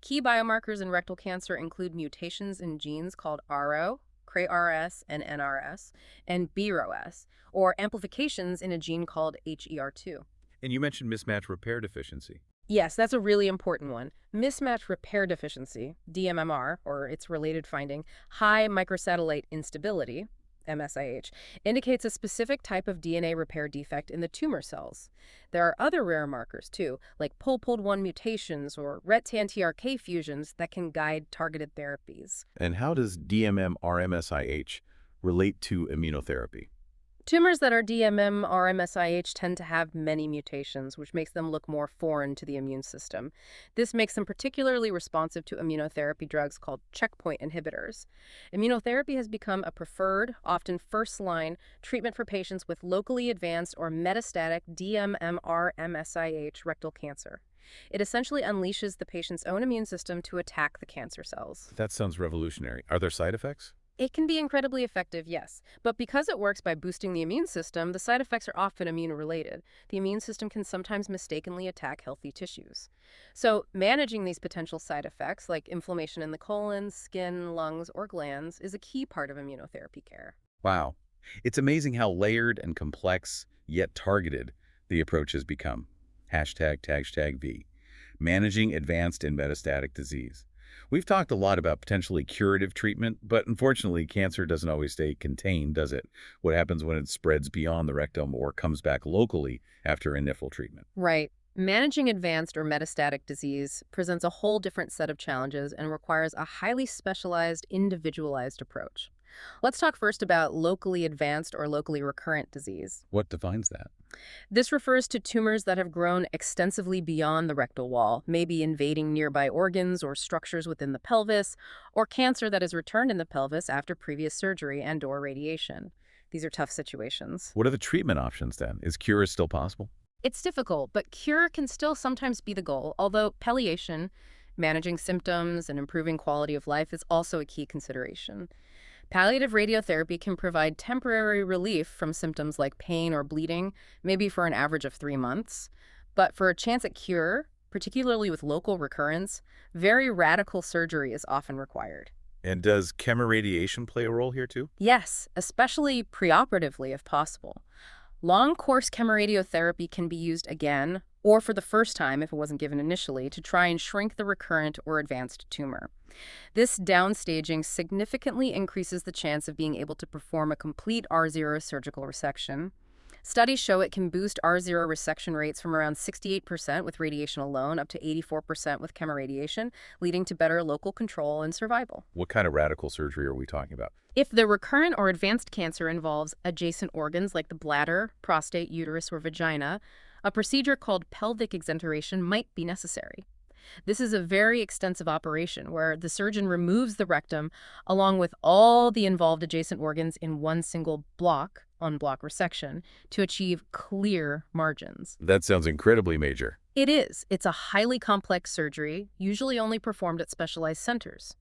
Key biomarkers in rectal cancer include mutations in genes called RO, CRARS, and NRS, and BROS, or amplifications in a gene called HER2. And you mentioned mismatch repair deficiency. Yes, that's a really important one. Mismatch repair deficiency, DMMR, or its related finding, high microsatellite instability, MSIH, indicates a specific type of DNA repair defect in the tumor cells. There are other rare markers, too, like POLPOD1 mutations or RET-TNTRK fusions that can guide targeted therapies. And how does DMM-RMSIH relate to immunotherapy? Tumors that are DMM or MSIH tend to have many mutations, which makes them look more foreign to the immune system. This makes them particularly responsive to immunotherapy drugs called checkpoint inhibitors. Immunotherapy has become a preferred, often first-line, treatment for patients with locally advanced or metastatic DMM or MSIH rectal cancer. It essentially unleashes the patient's own immune system to attack the cancer cells. That sounds revolutionary. Are there side effects? It can be incredibly effective, yes, but because it works by boosting the immune system, the side effects are often immune-related. The immune system can sometimes mistakenly attack healthy tissues. So managing these potential side effects, like inflammation in the colon, skin, lungs, or glands, is a key part of immunotherapy care. Wow. It's amazing how layered and complex, yet targeted, the approach has become. #V. Managing advanced and metastatic disease. We've talked a lot about potentially curative treatment, but unfortunately, cancer doesn't always stay contained, does it? What happens when it spreads beyond the rectum or comes back locally after initial treatment? Right. Managing advanced or metastatic disease presents a whole different set of challenges and requires a highly specialized, individualized approach. Let's talk first about locally advanced or locally recurrent disease. What defines that? This refers to tumors that have grown extensively beyond the rectal wall, maybe invading nearby organs or structures within the pelvis, or cancer that has returned in the pelvis after previous surgery and/or radiation. These are tough situations. What are the treatment options then? Is cure still possible? It's difficult, but cure can still sometimes be the goal, although palliation, managing symptoms, and improving quality of life is also a key consideration. Palliative radiotherapy can provide temporary relief from symptoms like pain or bleeding, maybe for an average of 3 months. But for a chance at cure, particularly with local recurrence, very radical surgery is often required. And does chemoradiation play a role here too? Yes, especially preoperatively if possible. Long-course chemoradiotherapy can be used again, or for the first time if it wasn't given initially, to try and shrink the recurrent or advanced tumor. This downstaging significantly increases the chance of being able to perform a complete R0 surgical resection. Studies show it can boost R0 resection rates from around 68% with radiation alone up to 84% with chemoradiation, leading to better local control and survival. What kind of radical surgery are we talking about? If the recurrent or advanced cancer involves adjacent organs like the bladder, prostate, uterus, or vagina, a procedure called pelvic exenteration might be necessary. This is a very extensive operation where the surgeon removes the rectum along with all the involved adjacent organs in one single on-block resection, to achieve clear margins. That sounds incredibly major. It is. It's a highly complex surgery, usually only performed at specialized centers.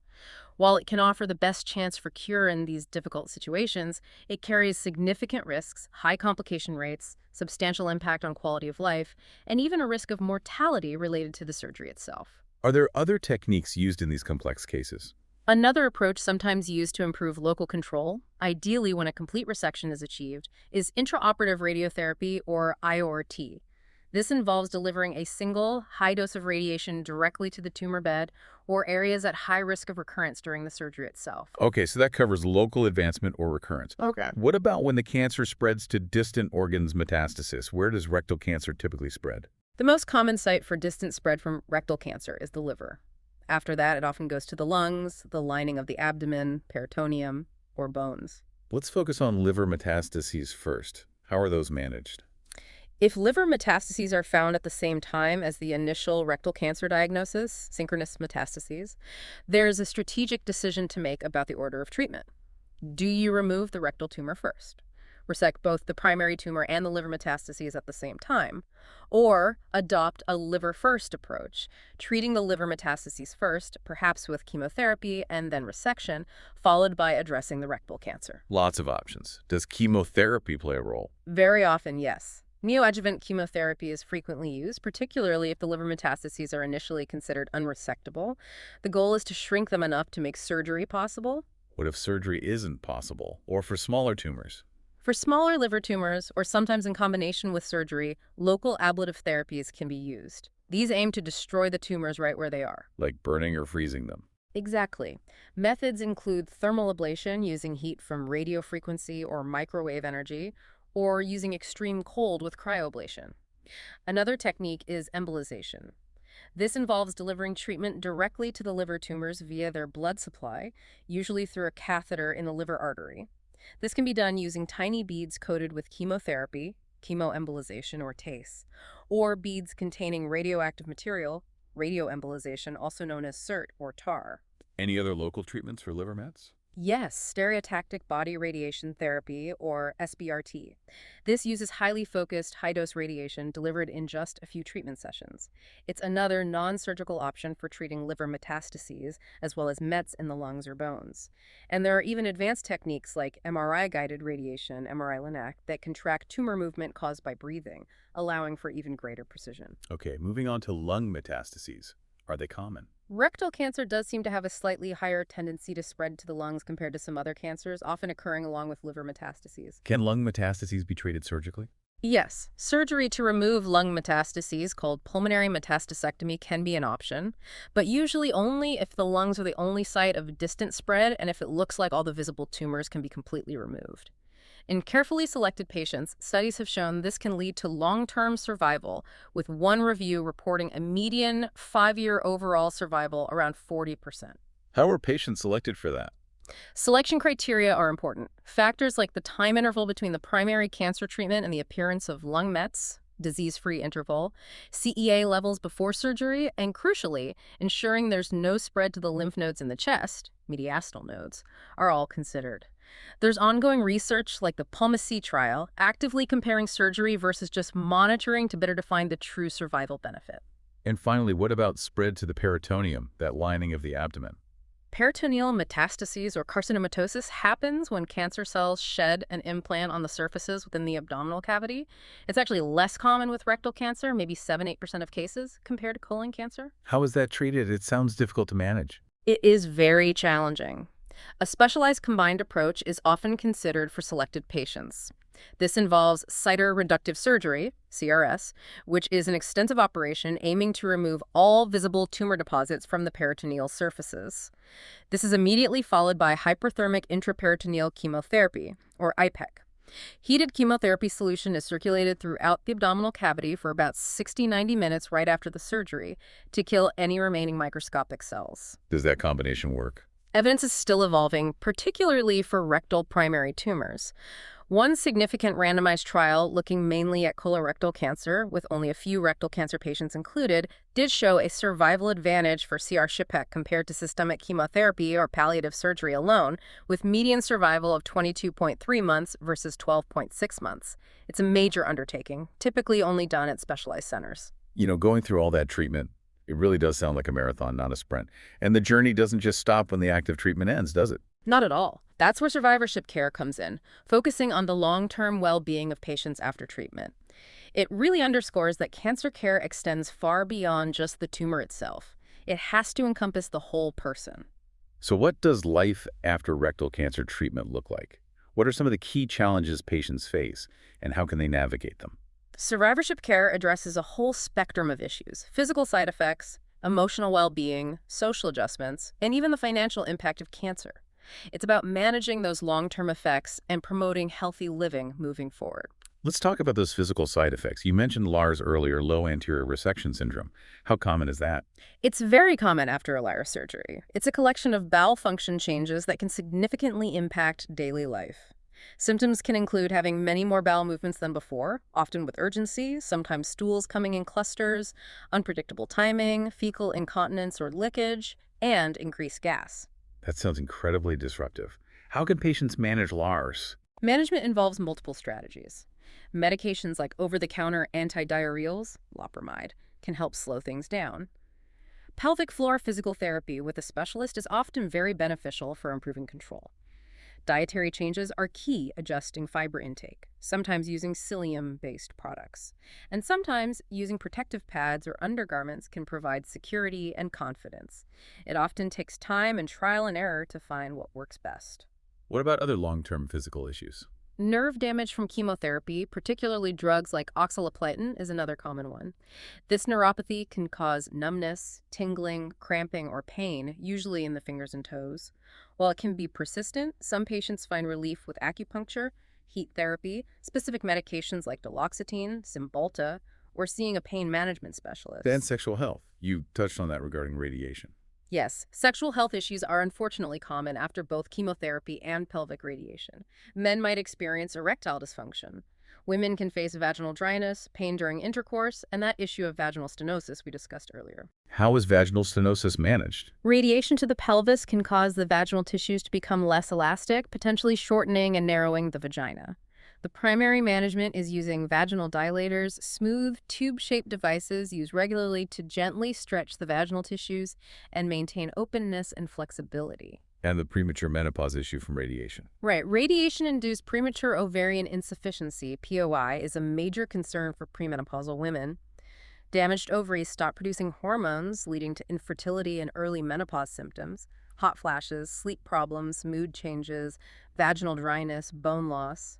While it can offer the best chance for cure in these difficult situations, it carries significant risks, high complication rates, substantial impact on quality of life, and even a risk of mortality related to the surgery itself. Are there other techniques used in these complex cases? Another approach sometimes used to improve local control, ideally when a complete resection is achieved, is intraoperative radiotherapy, or IORT. This involves delivering a single, high dose of radiation directly to the tumor bed or areas at high risk of recurrence during the surgery itself. Okay, so that covers local advancement or recurrence. Okay. What about when the cancer spreads to distant organs metastasis? Where does rectal cancer typically spread? The most common site for distant spread from rectal cancer is the liver. After that, it often goes to the lungs, the lining of the abdomen, peritoneum, or bones. Let's focus on liver metastases first. How are those managed? If liver metastases are found at the same time as the initial rectal cancer diagnosis, synchronous metastases, there's a strategic decision to make about the order of treatment. Do you remove the rectal tumor first? Resect both the primary tumor and the liver metastases at the same time, or adopt a liver-first approach, treating the liver metastases first, perhaps with chemotherapy and then resection, followed by addressing the rectal cancer. Lots of options. Does chemotherapy play a role? Very often, yes. Neoadjuvant chemotherapy is frequently used, particularly if the liver metastases are initially considered unresectable. The goal is to shrink them enough to make surgery possible. What if surgery isn't possible, or for smaller tumors? For smaller liver tumors, or sometimes in combination with surgery, local ablative therapies can be used. These aim to destroy the tumors right where they are. Like burning or freezing them? Exactly. Methods include thermal ablation using heat from radiofrequency or microwave energy, or using extreme cold with cryoablation. Another technique is embolization. This involves delivering treatment directly to the liver tumors via their blood supply, usually through a catheter in the liver artery. This can be done using tiny beads coated with chemotherapy, chemoembolization or TACE, or beads containing radioactive material, radioembolization, also known as SIRT or TAR. Any other local treatments for liver mets? Yes, stereotactic body radiation therapy, or SBRT. This uses highly focused, high-dose radiation delivered in just a few treatment sessions. It's another non-surgical option for treating liver metastases, as well as mets in the lungs or bones. And there are even advanced techniques like MRI-guided radiation, MRI-LINAC, that can track tumor movement caused by breathing, allowing for even greater precision. Okay, moving on to lung metastases. Are they common? Rectal cancer does seem to have a slightly higher tendency to spread to the lungs compared to some other cancers, often occurring along with liver metastases. Can lung metastases be treated surgically? Yes, surgery to remove lung metastases, called pulmonary metastasectomy, can be an option, but usually only if the lungs are the only site of distant spread and if it looks like all the visible tumors can be completely removed. In carefully selected patients, studies have shown this can lead to long-term survival, with one review reporting a median 5-year overall survival around 40%. How are patients selected for that? Selection criteria are important. Factors like the time interval between the primary cancer treatment and the appearance of lung mets, disease-free interval, CEA levels before surgery, and crucially, ensuring there's no spread to the lymph nodes in the chest, mediastinal nodes, are all considered. There's ongoing research like the PALMA-C trial, actively comparing surgery versus just monitoring to better define the true survival benefit. And finally, what about spread to the peritoneum, that lining of the abdomen? Peritoneal metastases or carcinomatosis happens when cancer cells shed an implant on the surfaces within the abdominal cavity. It's actually less common with rectal cancer, maybe 7–8% of cases, compared to colon cancer. How is that treated? It sounds difficult to manage. It is very challenging. A specialized combined approach is often considered for selected patients. This involves cytoreductive surgery, CRS, which is an extensive operation aiming to remove all visible tumor deposits from the peritoneal surfaces. This is immediately followed by hyperthermic intraperitoneal chemotherapy, or IPEC. Heated chemotherapy solution is circulated throughout the abdominal cavity for about 60–90 minutes right after the surgery to kill any remaining microscopic cells. Does that combination work? Evidence is still evolving, particularly for rectal primary tumors. One significant randomized trial, looking mainly at colorectal cancer, with only a few rectal cancer patients included, did show a survival advantage for CR-SHPEC compared to systemic chemotherapy or palliative surgery alone, with median survival of 22.3 months versus 12.6 months. It's a major undertaking, typically only done at specialized centers. Going through all that treatment, it really does sound like a marathon, not a sprint. And the journey doesn't just stop when the active treatment ends, does it? Not at all. That's where survivorship care comes in, focusing on the long-term well-being of patients after treatment. It really underscores that cancer care extends far beyond just the tumor itself. It has to encompass the whole person. So what does life after rectal cancer treatment look like? What are some of the key challenges patients face, and how can they navigate them? Survivorship care addresses a whole spectrum of issues: physical side effects, emotional well-being, social adjustments, and even the financial impact of cancer. It's about managing those long-term effects and promoting healthy living moving forward. Let's talk about those physical side effects. You mentioned LARS earlier, low anterior resection syndrome. How common is that? It's very common after a LAR surgery. It's a collection of bowel function changes that can significantly impact daily life. Symptoms can include having many more bowel movements than before, often with urgency, sometimes stools coming in clusters, unpredictable timing, fecal incontinence or leakage, and increased gas. That sounds incredibly disruptive. How can patients manage LARS? Management involves multiple strategies. Medications like over-the-counter antidiarrheals, loperamide, can help slow things down. Pelvic floor physical therapy with a specialist is often very beneficial for improving control. Dietary changes are key, adjusting fiber intake, sometimes using psyllium-based products. And sometimes using protective pads or undergarments can provide security and confidence. It often takes time and trial and error to find what works best. What about other long-term physical issues? Nerve damage from chemotherapy, particularly drugs like oxaliplatin, is another common one. This neuropathy can cause numbness, tingling, cramping, or pain, usually in the fingers and toes. While it can be persistent, some patients find relief with acupuncture, heat therapy, specific medications like duloxetine, Cymbalta, or seeing a pain management specialist. And sexual health. You touched on that regarding radiation. Yes, sexual health issues are unfortunately common after both chemotherapy and pelvic radiation. Men might experience erectile dysfunction. Women can face vaginal dryness, pain during intercourse, and that issue of vaginal stenosis we discussed earlier. How is vaginal stenosis managed? Radiation to the pelvis can cause the vaginal tissues to become less elastic, potentially shortening and narrowing the vagina. The primary management is using vaginal dilators, smooth, tube-shaped devices used regularly to gently stretch the vaginal tissues and maintain openness and flexibility. And the premature menopause issue from radiation. Right. Radiation-induced premature ovarian insufficiency, POI, is a major concern for premenopausal women. Damaged ovaries stop producing hormones, leading to infertility and early menopause symptoms, hot flashes, sleep problems, mood changes, vaginal dryness, bone loss.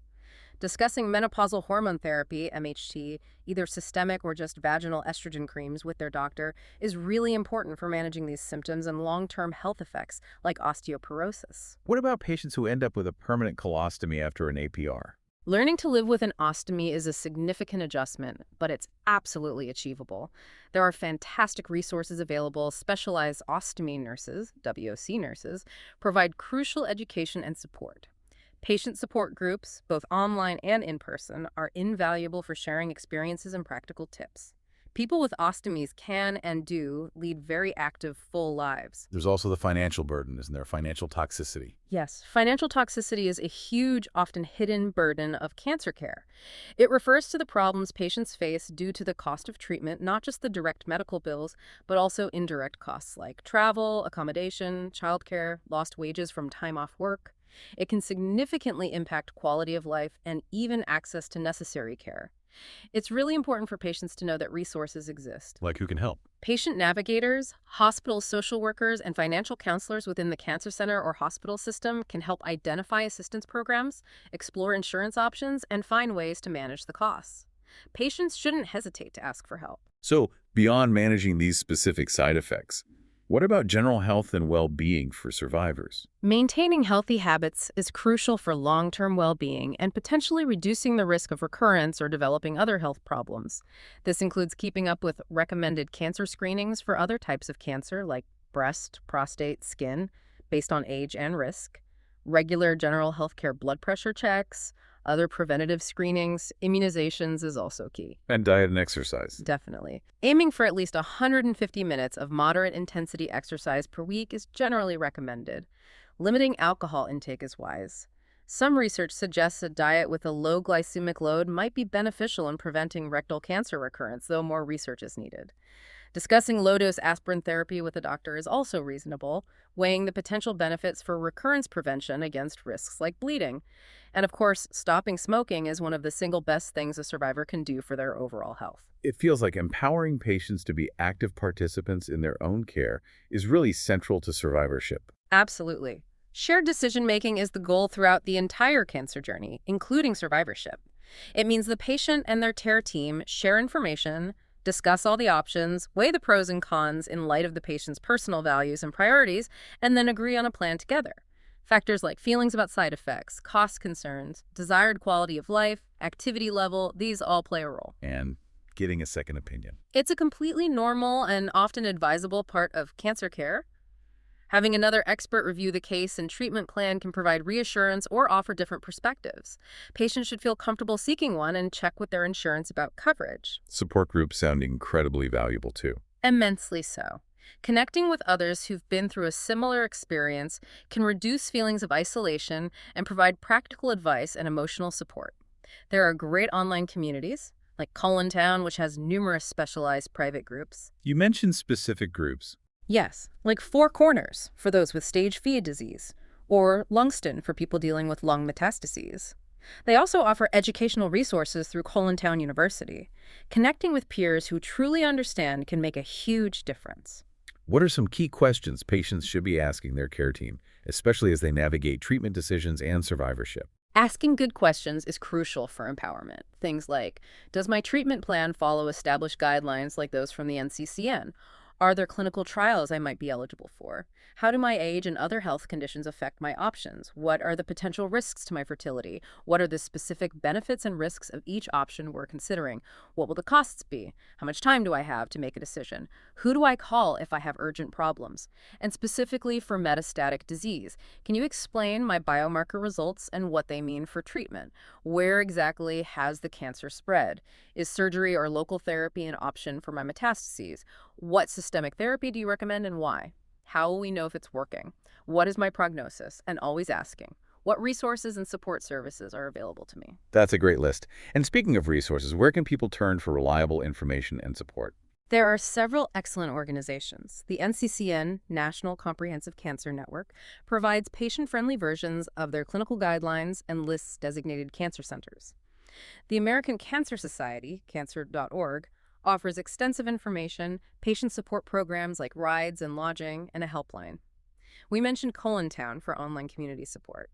Discussing menopausal hormone therapy, MHT, either systemic or just vaginal estrogen creams with their doctor, is really important for managing these symptoms and long-term health effects like osteoporosis. What about patients who end up with a permanent colostomy after an APR? Learning to live with an ostomy is a significant adjustment, but it's absolutely achievable. There are fantastic resources available. Specialized ostomy nurses, WOC nurses, provide crucial education and support. Patient support groups, both online and in person, are invaluable for sharing experiences and practical tips. People with ostomies can and do lead very active, full lives. There's also the financial burden, isn't there? Financial toxicity. Yes, financial toxicity is a huge, often hidden burden of cancer care. It refers to the problems patients face due to the cost of treatment, not just the direct medical bills, but also indirect costs like travel, accommodation, childcare, lost wages from time off work. It can significantly impact quality of life and even access to necessary care. It's really important for patients to know that resources exist. Like who can help? Patient navigators, hospital social workers, and financial counselors within the cancer center or hospital system can help identify assistance programs, explore insurance options, and find ways to manage the costs. Patients shouldn't hesitate to ask for help. So, beyond managing these specific side effects, what about general health and well-being for survivors? Maintaining healthy habits is crucial for long-term well-being and potentially reducing the risk of recurrence or developing other health problems. This includes keeping up with recommended cancer screenings for other types of cancer like breast, prostate, skin, based on age and risk, regular general healthcare blood pressure checks, other preventative screenings, immunizations is also key. And diet and exercise. Definitely. Aiming for at least 150 minutes of moderate intensity exercise per week is generally recommended. Limiting alcohol intake is wise. Some research suggests a diet with a low glycemic load might be beneficial in preventing rectal cancer recurrence, though more research is needed. Discussing low-dose aspirin therapy with a doctor is also reasonable, weighing the potential benefits for recurrence prevention against risks like bleeding. And of course, stopping smoking is one of the single best things a survivor can do for their overall health. It feels like empowering patients to be active participants in their own care is really central to survivorship. Absolutely. Shared decision-making is the goal throughout the entire cancer journey, including survivorship. It means the patient and their care team share information, discuss all the options, weigh the pros and cons in light of the patient's personal values and priorities, and then agree on a plan together. Factors like feelings about side effects, cost concerns, desired quality of life, activity level, these all play a role. And getting a second opinion. It's a completely normal and often advisable part of cancer care. Having another expert review the case and treatment plan can provide reassurance or offer different perspectives. Patients should feel comfortable seeking one and check with their insurance about coverage. Support groups sound incredibly valuable too. Immensely so. Connecting with others who've been through a similar experience can reduce feelings of isolation and provide practical advice and emotional support. There are great online communities, like Town, which has numerous specialized private groups. You mentioned specific groups. Yes, like Four Corners for those with stage 4 disease, or Lungston for people dealing with lung metastases. They also offer educational resources through Town University. Connecting with peers who truly understand can make a huge difference. What are some key questions patients should be asking their care team, especially as they navigate treatment decisions and survivorship? Asking good questions is crucial for empowerment. Things like, does my treatment plan follow established guidelines like those from the NCCN? Are there clinical trials I might be eligible for? How do my age and other health conditions affect my options? What are the potential risks to my fertility? What are the specific benefits and risks of each option we're considering? What will the costs be? How much time do I have to make a decision? Who do I call if I have urgent problems? And specifically for metastatic disease, can you explain my biomarker results and what they mean for treatment? Where exactly has the cancer spread? Is surgery or local therapy an option for my metastases? What systemic therapy do you recommend and why? How will we know if it's working? What is my prognosis? And always asking, what resources and support services are available to me? That's a great list. And speaking of resources, where can people turn for reliable information and support? There are several excellent organizations. The NCCN, National Comprehensive Cancer Network, provides patient-friendly versions of their clinical guidelines and lists designated cancer centers. The American Cancer Society, cancer.org, offers extensive information, patient support programs like rides and lodging, and a helpline. We mentioned Town for online community support.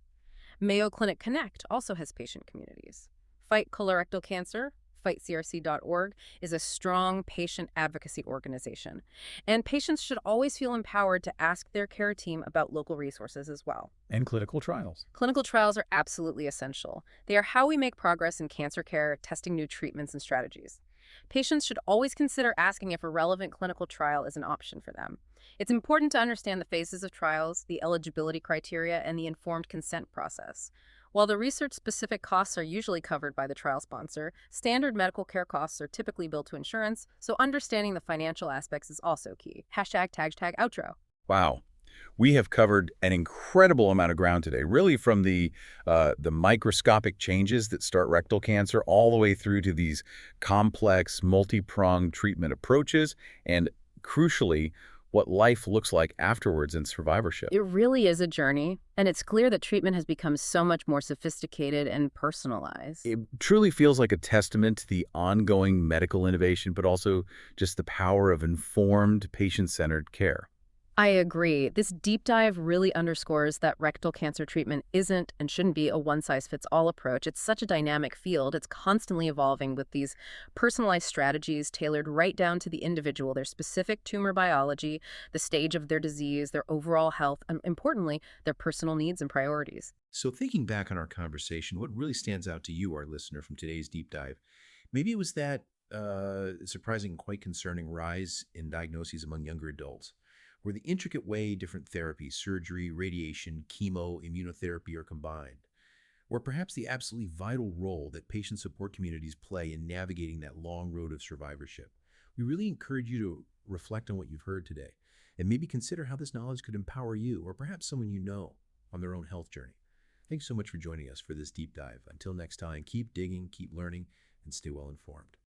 Mayo Clinic Connect also has patient communities. Fight Colorectal Cancer, fightcrc.org, is a strong patient advocacy organization. And patients should always feel empowered to ask their care team about local resources as well. And clinical trials. Clinical trials are absolutely essential. They are how we make progress in cancer care, testing new treatments and strategies. Patients should always consider asking if a relevant clinical trial is an option for them. It's important to understand the phases of trials, the eligibility criteria, and the informed consent process. While the research-specific costs are usually covered by the trial sponsor, standard medical care costs are typically billed to insurance, so understanding the financial aspects is also key. #outro. Wow. We have covered an incredible amount of ground today, really from the microscopic changes that start rectal cancer all the way through to these complex, multi-pronged treatment approaches, and crucially, what life looks like afterwards in survivorship. It really is a journey, and it's clear that treatment has become so much more sophisticated and personalized. It truly feels like a testament to the ongoing medical innovation, but also just the power of informed, patient-centered care. I agree. This deep dive really underscores that rectal cancer treatment isn't and shouldn't be a one-size-fits-all approach. It's such a dynamic field. It's constantly evolving with these personalized strategies tailored right down to the individual, their specific tumor biology, the stage of their disease, their overall health, and importantly, their personal needs and priorities. So thinking back on our conversation, what really stands out to you, our listener, from today's deep dive? Maybe it was that surprising, quite concerning rise in diagnoses among younger adults, where the intricate way different therapies, surgery, radiation, chemo, immunotherapy are combined, or perhaps the absolutely vital role that patient support communities play in navigating that long road of survivorship. We really encourage you to reflect on what you've heard today and maybe consider how this knowledge could empower you or perhaps someone you know on their own health journey. Thanks so much for joining us for this deep dive. Until next time, keep digging, keep learning, and stay well informed.